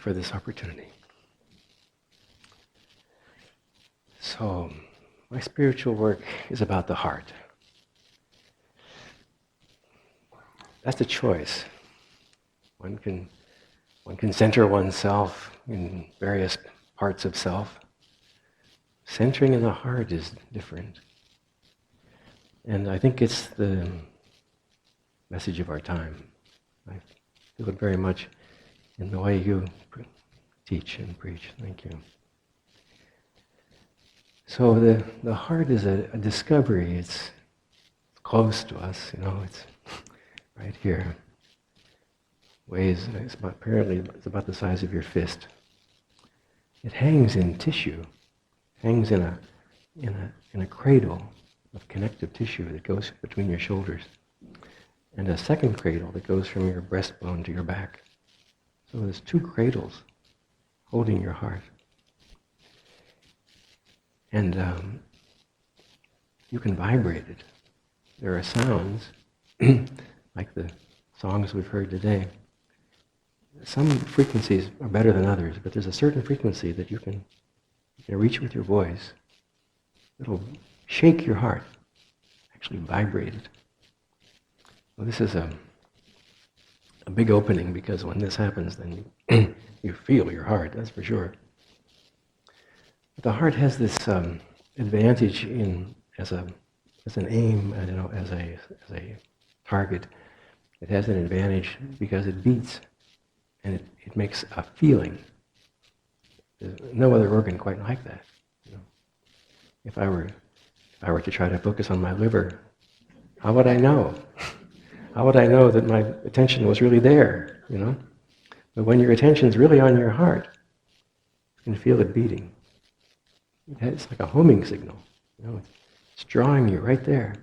for this opportunity. So, my spiritual work is about the heart. That's a choice. One can center oneself in various parts of self. Centering in the heart is different. And I think it's the message of our time. I feel it very much in the way you teach and preach. Thank you. So the heart is a discovery. It's close to us, it's right here. Apparently it's about the size of your fist. It hangs in tissue, hangs in a cradle of connective tissue that goes between your shoulders, and a second cradle that goes from your breastbone to your back. So there's two cradles holding your heart. And you can vibrate it. There are sounds, like the songs we've heard today. Some frequencies are better than others, but there's a certain frequency that you can reach with your voice. It'll shake your heart, actually vibrate it. Well, this is a big opening, because when this happens, then you feel your heart, that's for sure. But the heart has this advantage as an aim, as a target. It has an advantage because it beats, and it makes a feeling. There's no other organ quite like that. If I were to try to focus on my liver, how would I know? How would I know that my attention was really there? But when your attention's really on your heart, you can feel it beating. It's like a homing signal. It's drawing you right there.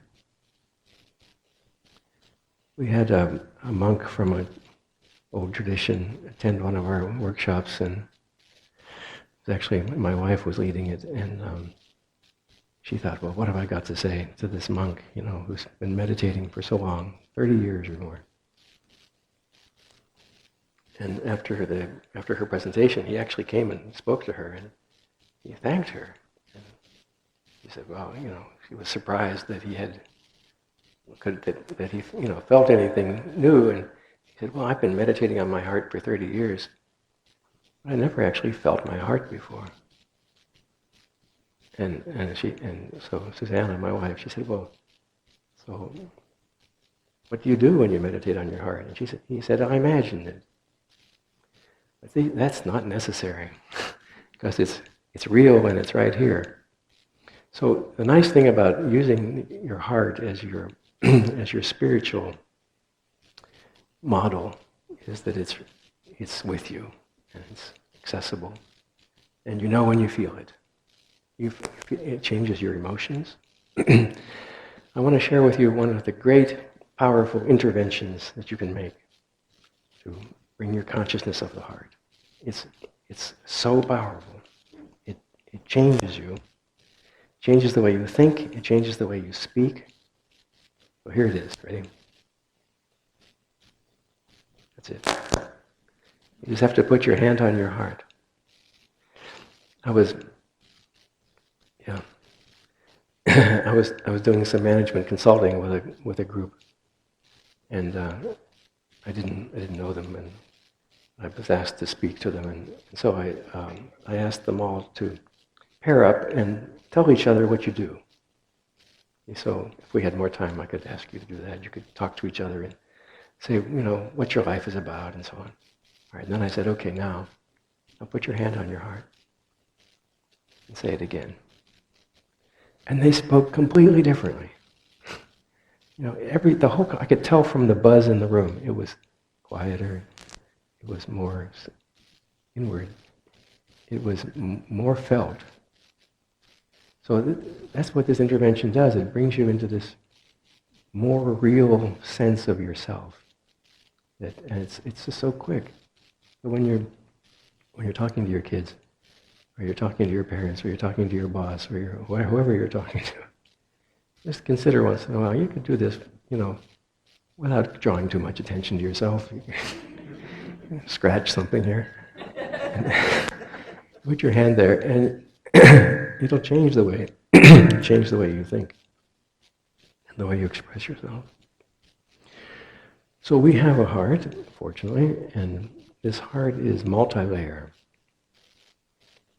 We had a monk from an old tradition attend one of our workshops, and it was actually my wife was leading it, and she thought, well, what have I got to say to this monk, who's been meditating for so long, 30 years or more. And after her presentation, he actually came and spoke to her, and he thanked her. And he said, well, she was surprised that he felt anything new. And he said, well, I've been meditating on my heart for 30 years, but I never actually felt my heart before. And so Susanna, my wife, she said, well, so what do you do when you meditate on your heart? And he said, I imagine it. But see, that's not necessary, because it's real and it's right here. So the nice thing about using your heart as your as your spiritual model is that it's with you and it's accessible, and when you feel it. It changes your emotions. I want to share with you one of the great, powerful interventions that you can make to bring your consciousness of the heart. It's so powerful. It changes you. It changes the way you think. It changes the way you speak. So here it is. Ready? That's it. You just have to put your hand on your heart. I was doing some management consulting with a group, and I didn't know them, and I was asked to speak to them, and so I asked them all to pair up and tell each other what you do. So if we had more time, I could ask you to do that. You could talk to each other and say, what your life is about, and so on. All right. And then I said, okay, now put your hand on your heart and say it again. And they spoke completely differently. I could tell from the buzz in the room. It was quieter. It was more inward. It was more felt. So that's what this intervention does. It brings you into this more real sense of yourself. And it's just so quick. So when you're talking to your kids, or you're talking to your parents, or you're talking to your boss, or whoever you're talking to, just consider once in a while, you could do this, without drawing too much attention to yourself. Scratch something here. Put your hand there, and it'll change the way you think and the way you express yourself. So we have a heart, fortunately, and this heart is multi-layer.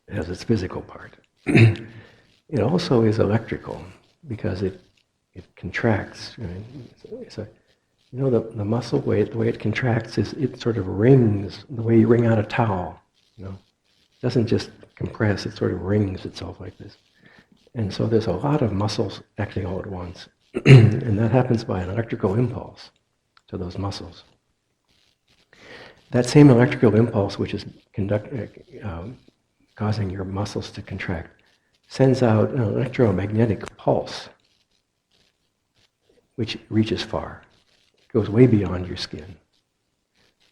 It has its physical part. It also is electrical because it contracts. Right? The muscle weight, the way it contracts is it sort of rings, the way you wring out a towel. It doesn't just compress, it sort of rings itself like this. And so there's a lot of muscles acting all at once. And that happens by an electrical impulse to those muscles. That same electrical impulse, which is causing your muscles to contract, sends out an electromagnetic pulse, which reaches far. It goes way beyond your skin.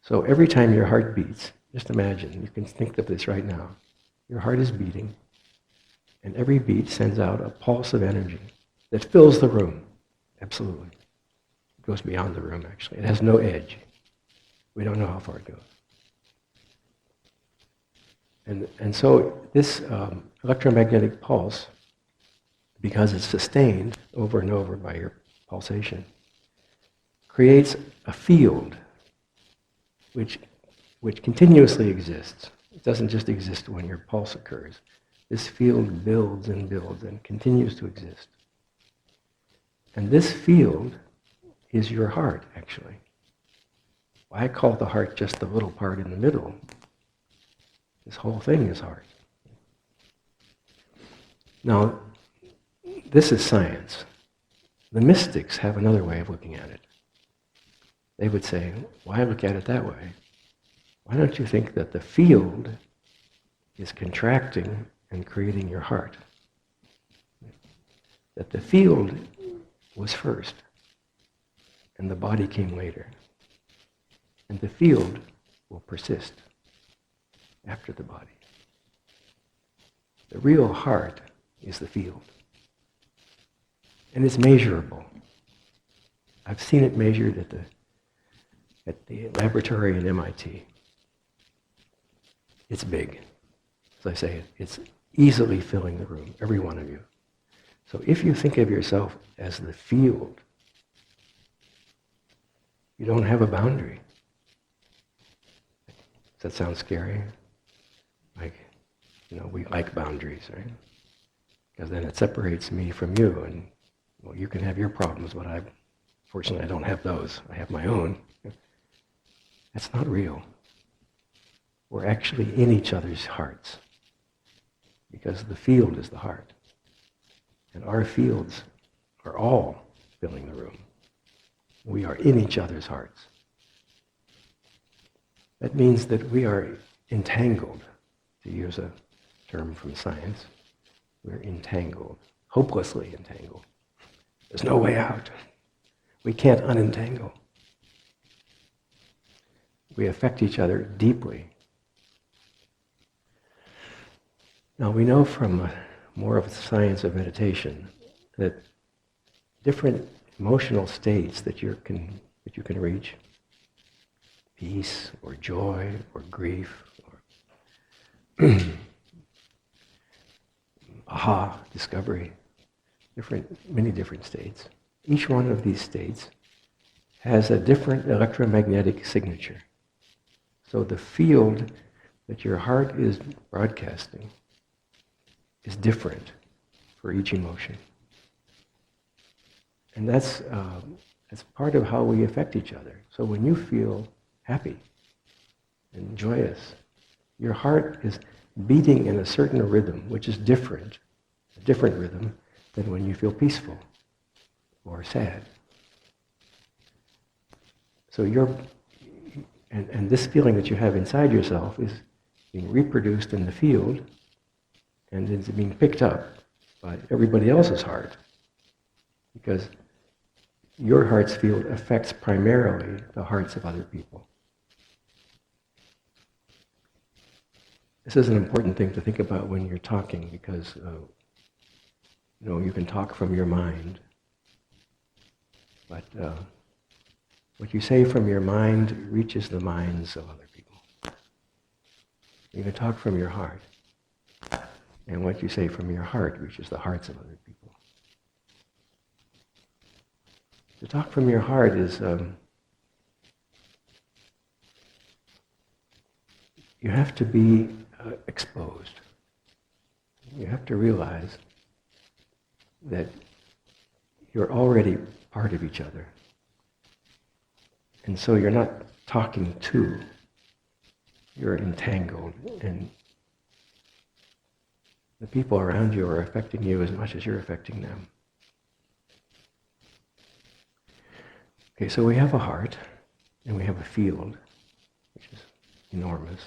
So every time your heart beats, just imagine, you can think of this right now. Your heart is beating, and every beat sends out a pulse of energy that fills the room. Absolutely. It goes beyond the room, actually. It has no edge. We don't know how far it goes. And so this electromagnetic pulse, because it's sustained over and over by your pulsation, creates a field which continuously exists. It doesn't just exist when your pulse occurs. This field builds and builds and continues to exist. And this field is your heart, actually. I call the heart just the little part in the middle. This whole thing is heart. Now, this is science. The mystics have another way of looking at it. They would say, why look at it that way? Why don't you think that the field is contracting and creating your heart? That the field was first, and the body came later. And the field will persist after the body. The real heart is the field. And it's measurable. I've seen it measured at the laboratory in MIT. It's big. As I say, it's easily filling the room, every one of you. So if you think of yourself as the field, you don't have a boundary. Does that sound scary? Like, we like boundaries, right? Because then it separates me from you, and well, you can have your problems, but fortunately I don't have those. I have my own. That's not real. We're actually in each other's hearts, because the field is the heart. And our fields are all filling the room. We are in each other's hearts. That means that we are entangled, to use a term from science. We're entangled, hopelessly entangled. There's no way out. We can't unentangle. We affect each other deeply. Now we know from more of the science of meditation that different emotional states that you can reach, peace or joy or grief or aha, discovery, many different states. Each one of these states has a different electromagnetic signature. So the field that your heart is broadcasting is different for each emotion. And that's part of how we affect each other. So when you feel happy and joyous, your heart is beating in a certain rhythm, which is different, a different rhythm than when you feel peaceful or sad. So and this feeling that you have inside yourself is being reproduced in the field, and it's being picked up by everybody else's heart, because your heart's field affects primarily the hearts of other people. This is an important thing to think about when you're talking, because you can talk from your mind, but what you say from your mind reaches the minds of other people. You can talk from your heart. And what you say from your heart reaches the hearts of other people. To talk from your heart is, you have to be exposed. You have to realize that you're already part of each other. And so you're not talking to, you're entangled, and the people around you are affecting you as much as you're affecting them. Okay, so we have a heart, and we have a field, which is enormous.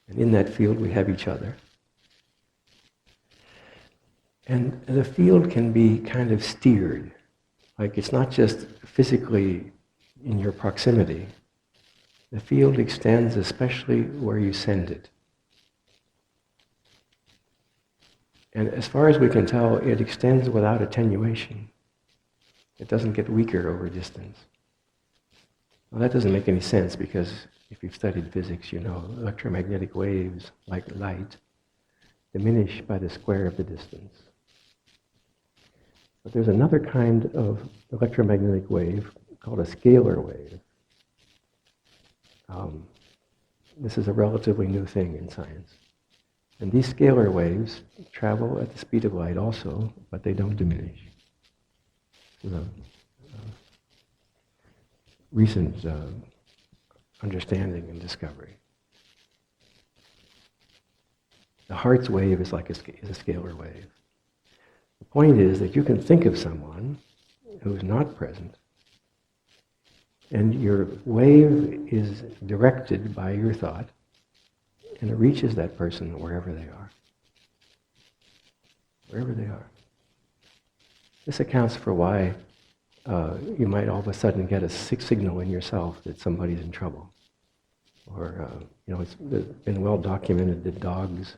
And in that field we have each other. And the field can be kind of steered. Like it's not just physically in your proximity. The field extends especially where you send it. And as far as we can tell, it extends without attenuation. It doesn't get weaker over distance. Well, that doesn't make any sense because if you've studied physics, you know electromagnetic waves, like light, diminish by the square of the distance. But there's another kind of electromagnetic wave called a scalar wave. This is a relatively new thing in science. And these scalar waves travel at the speed of light also, but they don't diminish. This is a recent understanding and discovery. The heart's wave is like a scalar wave. The point is that you can think of someone who's not present, and your wave is directed by your thought, and it reaches that person wherever they are. Wherever they are. This accounts for why you might all of a sudden get a signal in yourself that somebody's in trouble. Or, it's been well documented that dogs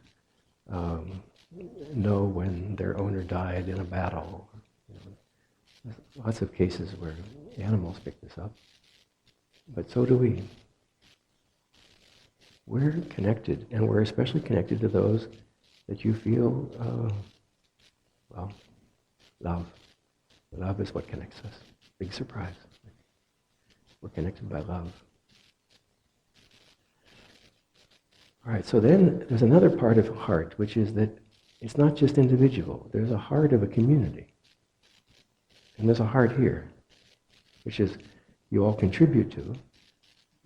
know when their owner died in a battle. There's lots of cases where animals pick this up. But so do we. We're connected, and we're especially connected to those that you feel, love. Love is what connects us. Big surprise. We're connected by love. All right, so then there's another part of heart, which is that it's not just individual. There's a heart of a community. And there's a heart here, which is you all contribute to,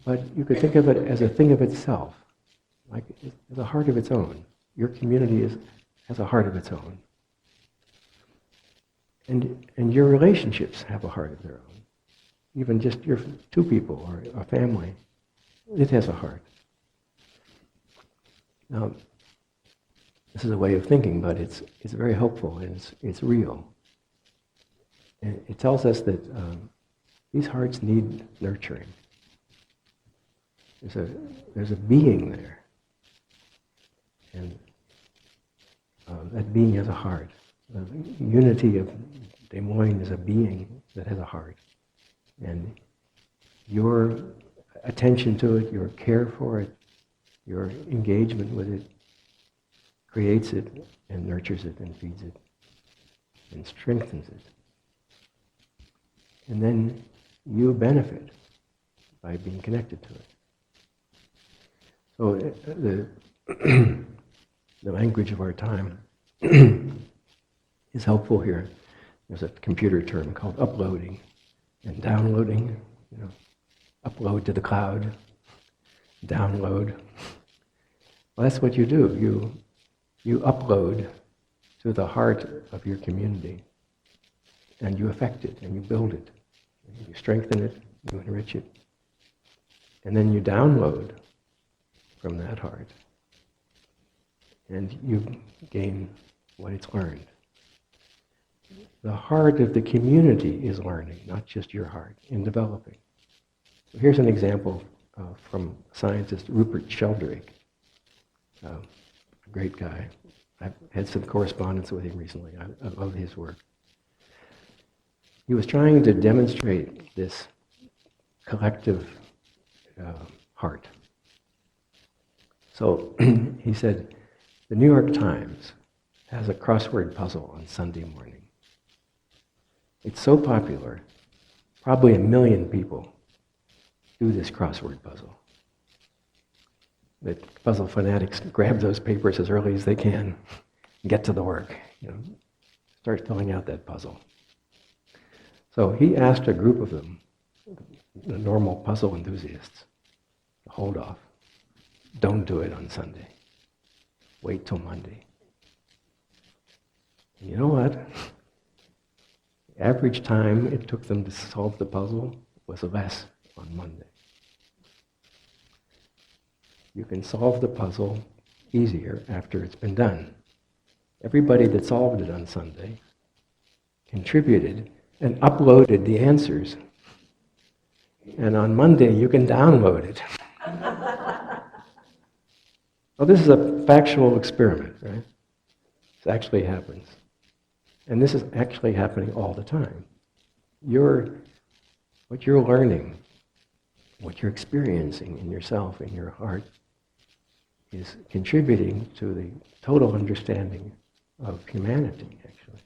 but you could think of it as a thing of itself, like it's a heart of its own. Your community has a heart of its own. And your relationships have a heart of their own. Even just your two people or a family, it has a heart. Now, this is a way of thinking, but it's very helpful and it's real. And it tells us that these hearts need nurturing. There's a being there, and that being has a heart. The unity of Des Moines is a being that has a heart, and your attention to it, your care for it, your engagement with it creates it and nurtures it and feeds it and strengthens it. And then you benefit by being connected to it. So the language of our time is helpful here. There's a computer term called uploading and downloading. Upload to the cloud, download. Well, that's what you do. You upload to the heart of your community, and you affect it, and you build it, and you strengthen it, you enrich it, and then you download from that heart, and you gain what it's learned. The heart of the community is learning, not just your heart, in developing. So here's an example from scientist Rupert Sheldrake, a great guy. I've had some correspondence with him recently. I love his work. He was trying to demonstrate this collective heart. So he said, the New York Times has a crossword puzzle on Sunday morning. It's so popular, probably 1 million people do this crossword puzzle. The puzzle fanatics grab those papers as early as they can, get to the work, start filling out that puzzle. So he asked a group of them, the normal puzzle enthusiasts, to hold off. Don't do it on Sunday. Wait till Monday. And you know what? The average time it took them to solve the puzzle was less on Monday. You can solve the puzzle easier after it's been done. Everybody that solved it on Sunday contributed and uploaded the answers. And on Monday, you can download it. Well, this is a factual experiment, right? This actually happens. And this is actually happening all the time. What you're learning, what you're experiencing in yourself, in your heart, is contributing to the total understanding of humanity, actually.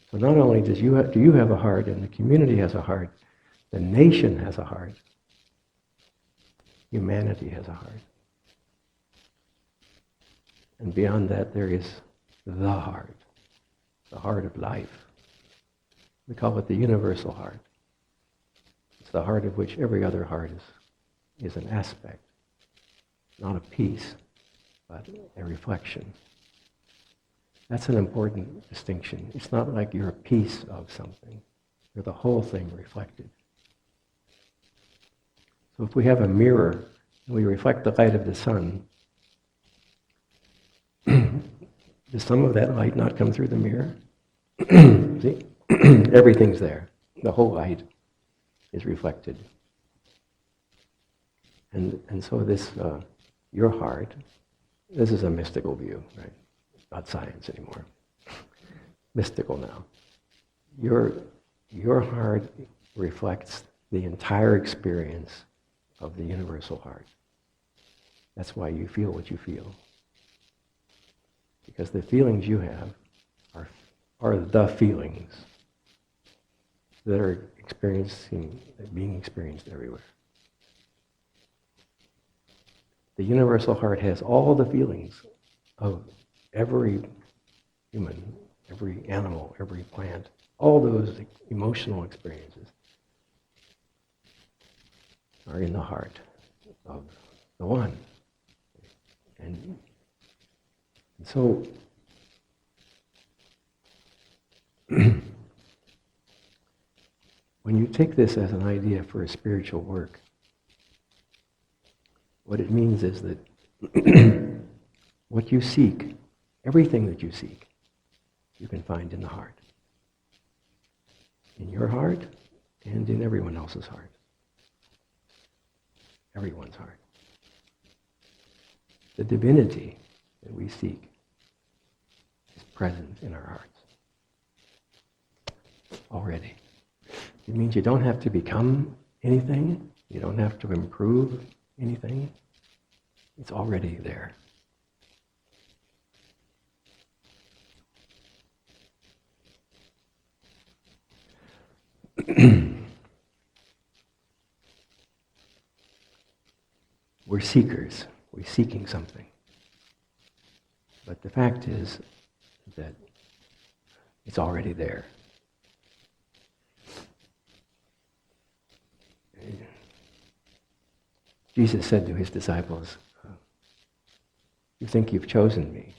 So not only do you have a heart, and the community has a heart, the nation has a heart, humanity has a heart. And beyond that, there is the heart of life. We call it the universal heart. It's the heart of which every other heart is an aspect, not a piece, but a reflection. That's an important distinction. It's not like you're a piece of something. You're the whole thing reflected. So if we have a mirror and we reflect the light of the sun, does some of that light not come through the mirror? See? Everything's there. The whole light is reflected. And so this, your heart, this is a mystical view, right? Not science anymore. Mystical now. Your heart reflects the entire experience of the universal heart. That's why you feel what you feel. Because the feelings you have are the feelings that are being experienced everywhere. The universal heart has all the feelings of every human, every animal, every plant, all those emotional experiences are in the heart of the one. And so, when you take this as an idea for a spiritual work, what it means is that what you seek, everything that you seek, you can find in the heart. In your heart and in everyone else's heart. Everyone's heart. The divinity that we seek is present in our hearts already. It means you don't have to become anything. You don't have to improve anything. It's already there. We're seekers. We're seeking something. But the fact is that it's already there. Jesus said to his disciples, you think you've chosen me?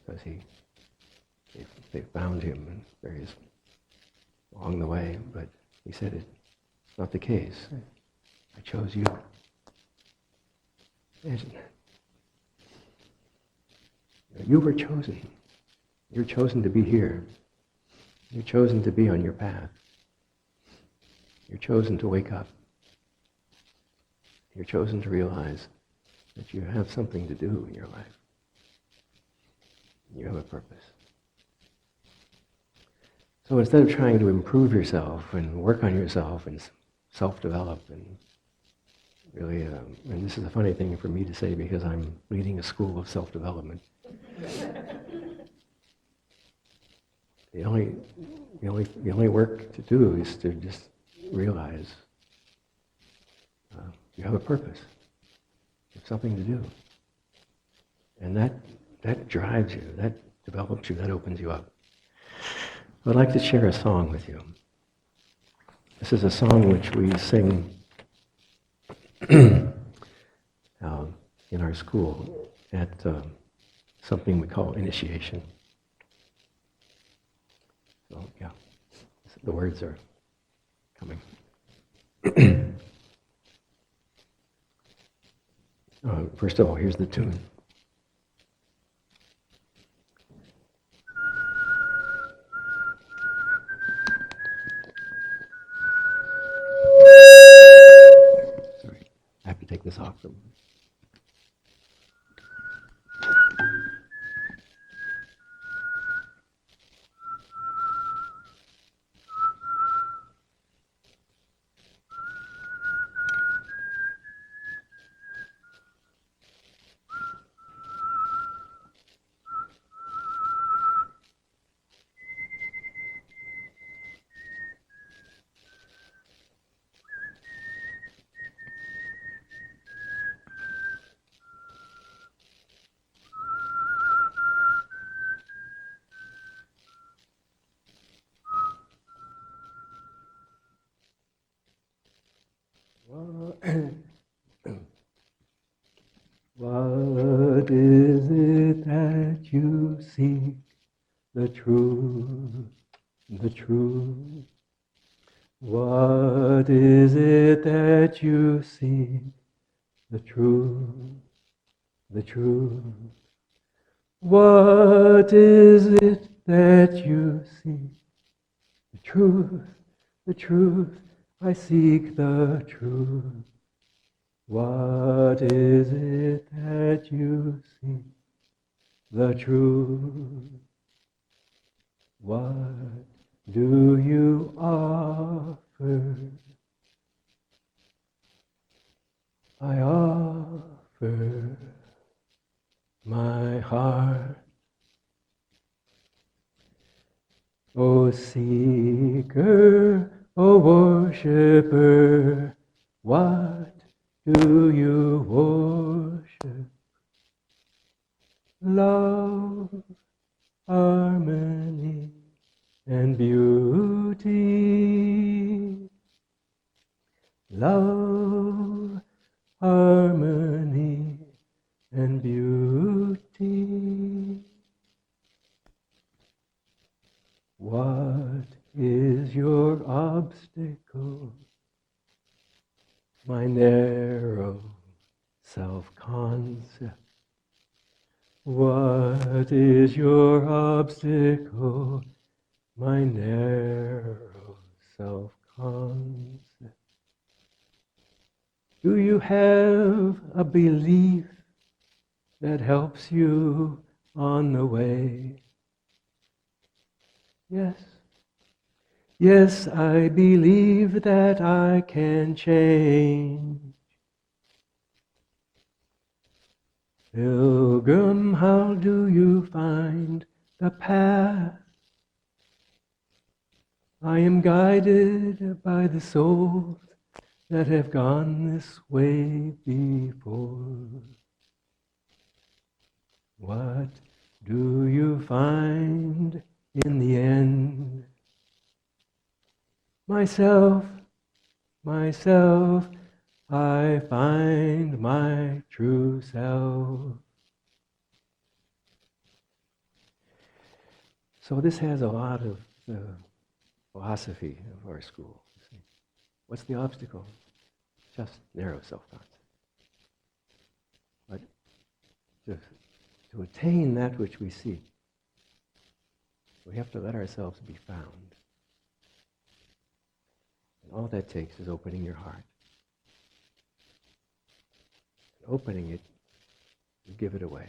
Because they found him in various along the way, but he said it's not the case. I chose you. You were chosen. You're chosen to be here. You're chosen to be on your path. You're chosen to wake up. You're chosen to realize that you have something to do in your life. You have a purpose. So instead of trying to improve yourself and work on yourself and self-develop and really, and this is a funny thing for me to say because I'm leading a school of self-development. The only work to do is to just realize you have a purpose, you have something to do, and that drives you, that develops you, that opens you up. I'd like to share a song with you. This is a song which we sing in our school at something we call initiation. So yeah, the words are coming. First of all, here's the tune. Sorry, I have to take this off. What is it that you seek? The truth, the truth. What is it that you seek? The truth, the truth. What is it that you seek? The truth, the truth. I seek the truth. What is it that you seek? The truth. What do you offer? I offer my heart. O seeker, O worshipper, what do you worship? Love, harmony, and beauty. Love, harmony, and beauty. What is your obstacle? My narrow self-concept. What is your obstacle? My narrow self-concept. Do you have a belief that helps you on the way? Yes. Yes, I believe that I can change. Pilgrim, how do you find the path? I am guided by the souls that have gone this way before. What do you find in the end? Myself, myself, I find my true self. So this has a lot of the philosophy of our school. What's the obstacle? Just narrow self-concept. But to attain that which we seek, we have to let ourselves be found. And all that takes is opening your heart. And opening it, you give it away.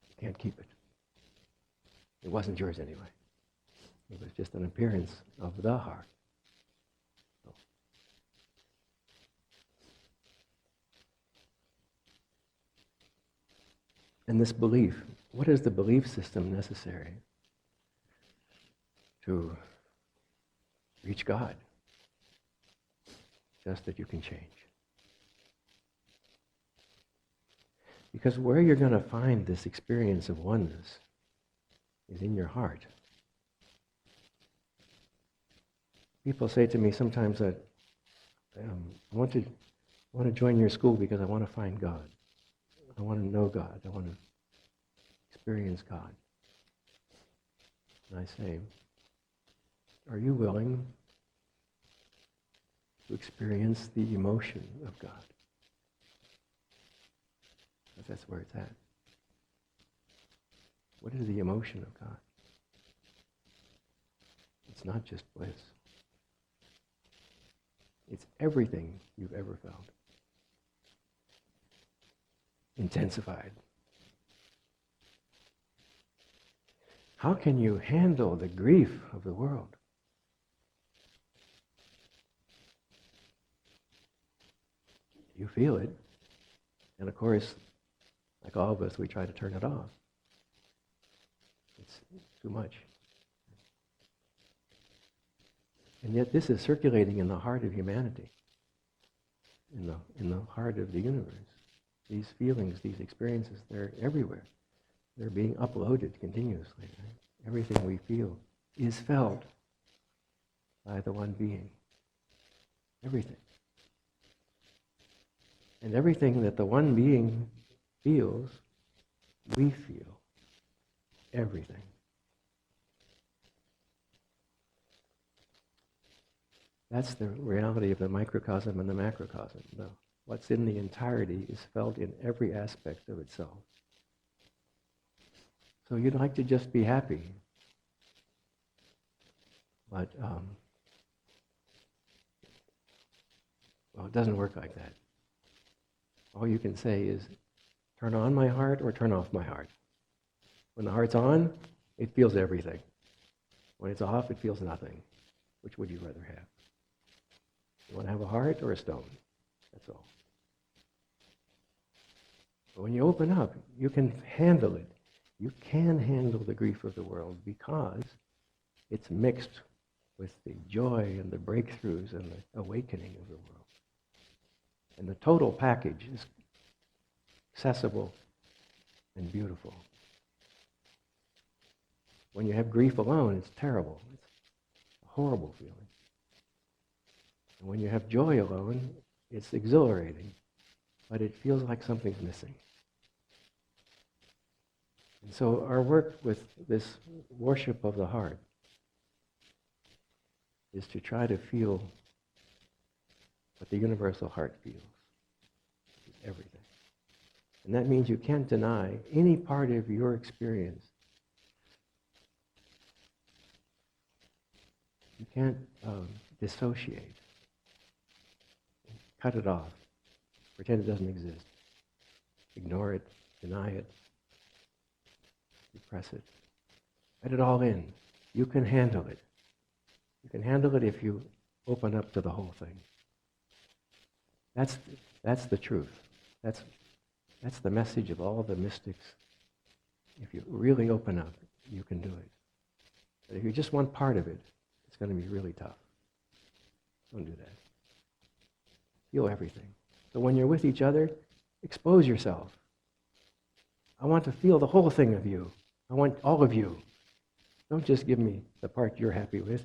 You can't keep it. It wasn't yours anyway. It was just an appearance of the heart. So And this belief, what is the belief system necessary to reach God? Just that you can change. Because where you're going to find this experience of oneness is in your heart. People say to me sometimes that I want to join your school because I want to find God. I want to know God. I want to experience God. And I say, are you willing to experience the emotion of God? Because that's where it's at. What is the emotion of God? It's not just bliss. It's everything you've ever felt. Intensified. How can you handle the grief of the world? You feel it. And of course, like all of us, we try to turn it off. It's too much. And yet this is circulating in the heart of humanity, in the heart of the universe. These feelings, these experiences, they're everywhere. They're being uploaded continuously. Right? Everything we feel is felt by the one being. Everything. And everything that the one being feels, we feel. Everything. That's the reality of the microcosm and the macrocosm. What's in the entirety is felt in every aspect of itself. So you'd like to just be happy. But, well, it doesn't work like that. All you can say is, turn on my heart or turn off my heart. When the heart's on, it feels everything. When it's off, it feels nothing. Which would you rather have? You want to have a heart or a stone? That's all. But when you open up, you can handle it. You can handle the grief of the world because it's mixed with the joy and the breakthroughs and the awakening of the world. And the total package is accessible and beautiful. When you have grief alone, it's terrible. It's a horrible feeling. And when you have joy alone, it's exhilarating, but it feels like something's missing. And so our work with this worship of the heart is to try to feel what the universal heart feels. It's everything. And that means you can't deny any part of your experience. You can't dissociate. Cut it off. Pretend it doesn't exist. Ignore it. Deny it. Repress it. Let it all in. You can handle it. You can handle it if you open up to the whole thing. That's the truth. That's the message of all the mystics. If you really open up, you can do it. But if you just want part of it, it's going to be really tough. Don't do that. Feel everything. So when you're with each other, expose yourself. I want to feel the whole thing of you. I want all of you. Don't just give me the part you're happy with,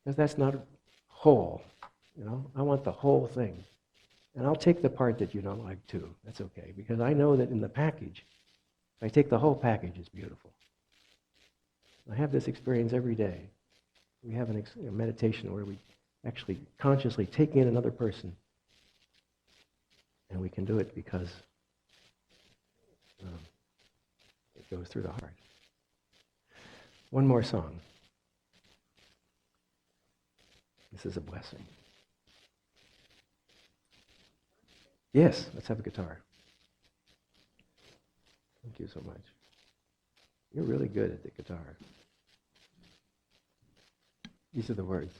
because that's not whole. I want the whole thing. And I'll take the part that you don't like too. That's okay, because I know that in the package, if I take the whole package, it's beautiful. I have this experience every day. We have a meditation where we actually consciously take in another person. And we can do it because it goes through the heart. One more song. This is a blessing. Yes, let's have a guitar. Thank you so much. You're really good at the guitar. These are the words.